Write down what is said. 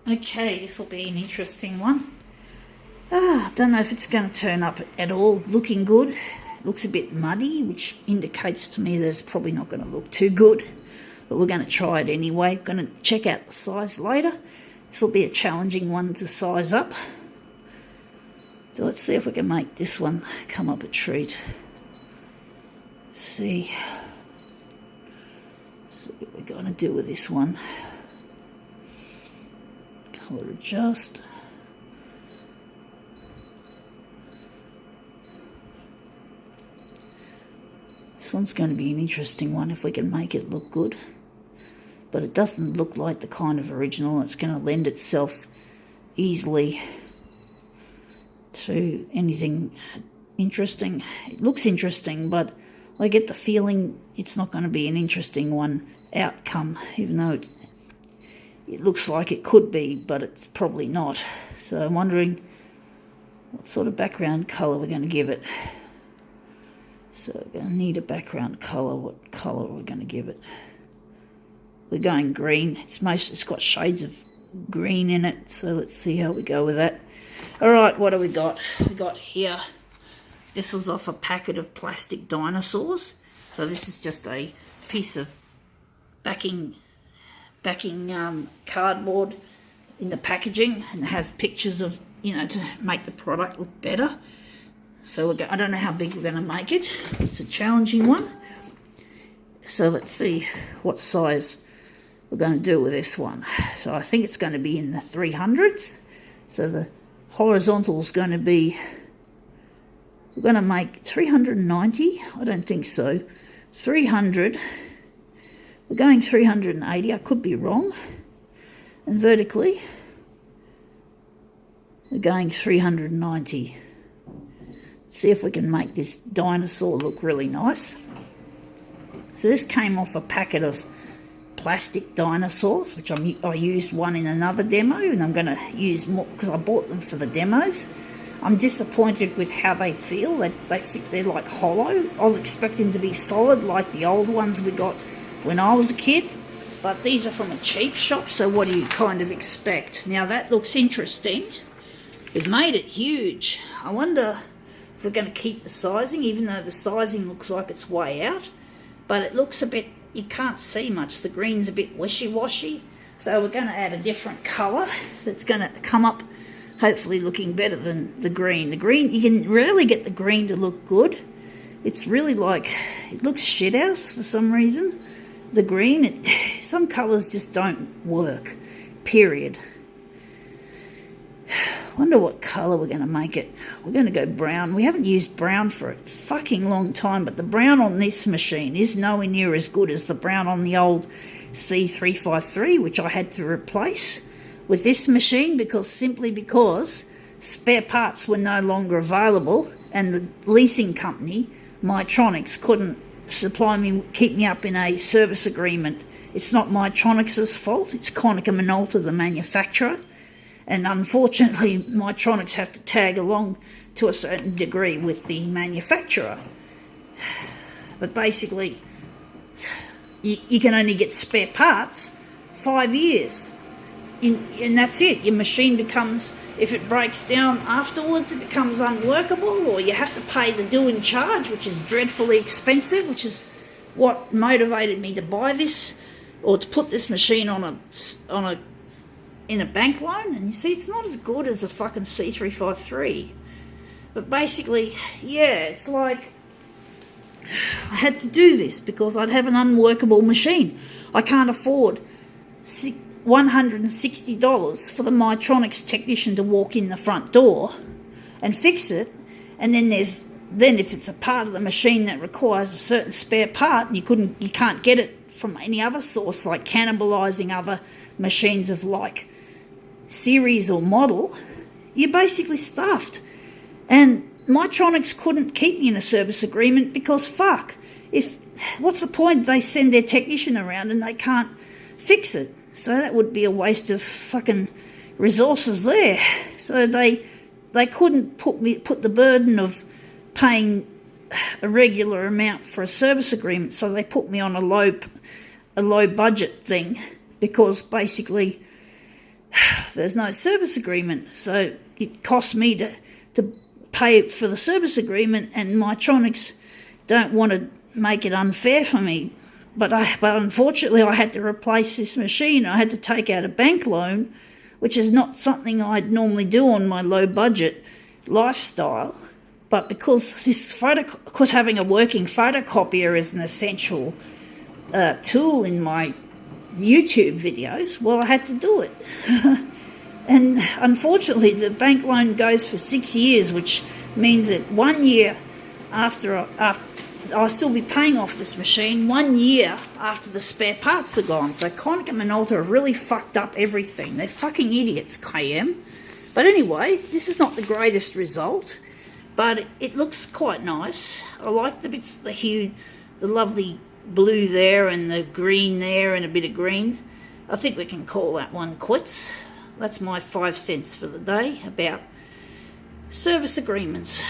Okay, this will be an interesting one. Don't know if it's going to turn up at all. Looking good. Looks a bit muddy, which indicates to me that it's probably not going to look too good. But we're going to try it anyway. We're going to check out the size later. This will be a challenging one to size up. So let's see if we can make this one come up a treat. See what we're going to do with this one. Colour adjust. This one's going to be an interesting one if we can make it look good. But it doesn't look like the kind of original that's going to lend itself easily to anything interesting. It looks interesting, but I get the feeling it's not going to be an interesting one outcome, even though it looks like it could be, but it's probably not. So I'm wondering what sort of background colour we're going to give it. So we're going to need a background colour. What colour are we going to give it? We're going green. It's got shades of green in it, so let's see how we go with that. Alright, what do we got? We got here, this was off a packet of plastic dinosaurs. So this is just a piece of backing cardboard in the packaging, and it has pictures of, to make the product look better. So I don't know how big we're going to make it. It's a challenging one. So let's see what size we're going to do with this one. So I think it's going to be in the 300s. So the horizontal is going to be, we're going to make 390. I don't think so. 300. We're going 380. I could be wrong. And vertically, we're going 390. See if we can make this dinosaur look really nice. So this came off a packet of plastic dinosaurs, which I used one in another demo, and I'm going to use more because I bought them for the demos. I'm disappointed with how they feel. They're like hollow. I was expecting to be solid like the old ones we got when I was a kid, but these are from a cheap shop, so what do you kind of expect? Now that looks interesting. We've made it huge. I wonder if we're going to keep the sizing, even though the sizing looks like it's way out, but it looks a bit, you can't see much. The green's a bit wishy-washy, so we're going to add a different colour that's going to come up hopefully looking better than the green. The green, you can rarely get the green to look good. It's really like, it looks shithouse for some reason. The green, some colours just don't work, period. Wonder what colour we're going to make it. We're going to go brown. We haven't used brown for a fucking long time, but the brown on this machine is nowhere near as good as the brown on the old C353, which I had to replace with this machine simply because spare parts were no longer available, and the leasing company, Mytronics, couldn't keep me up in a service agreement. It's not Mytronics' fault. It's Konica Minolta, the manufacturer. And unfortunately, Mytronics have to tag along to a certain degree with the manufacturer. But basically, you can only get spare parts 5 years. And that's it. Your machine becomes, if it breaks down afterwards, it becomes unworkable, or you have to pay the due in charge, which is dreadfully expensive, which is what motivated me to buy this, or to put this machine in a bank loan. And you see, it's not as good as the fucking C353. But basically, yeah, it's like I had to do this because I'd have an unworkable machine. I can't afford $160 for the Mytronics technician to walk in the front door and fix it. And then if it's a part of the machine that requires a certain spare part, and you can't get it from any other source, like cannibalizing other machines of like series or model, you're basically stuffed. And Mytronics couldn't keep me in a service agreement because what's the point? They send their technician around and they can't fix it. So that would be a waste of fucking resources there. So they couldn't put the burden of paying a regular amount for a service agreement. So they put me on a low budget thing, because basically there's no service agreement, so it costs me to pay for the service agreement, and Mytronics don't want to make it unfair for me. But unfortunately I had to replace this machine. I had to take out a bank loan, which is not something I'd normally do on my low budget lifestyle. But because having a working photocopier is an essential tool in my YouTube videos, well, I had to do it. And unfortunately, the bank loan goes for 6 years, which means that 1 year after I'll still be paying off this machine 1 year after the spare parts are gone. So Konica Minolta have really fucked up everything. They're fucking idiots, KM. But anyway, this is not the greatest result, but it looks quite nice. I like the bits, the hue, the lovely blue there and the green there and a bit of green. I think we can call that one quits. That's my 5 cents for the day about service agreements.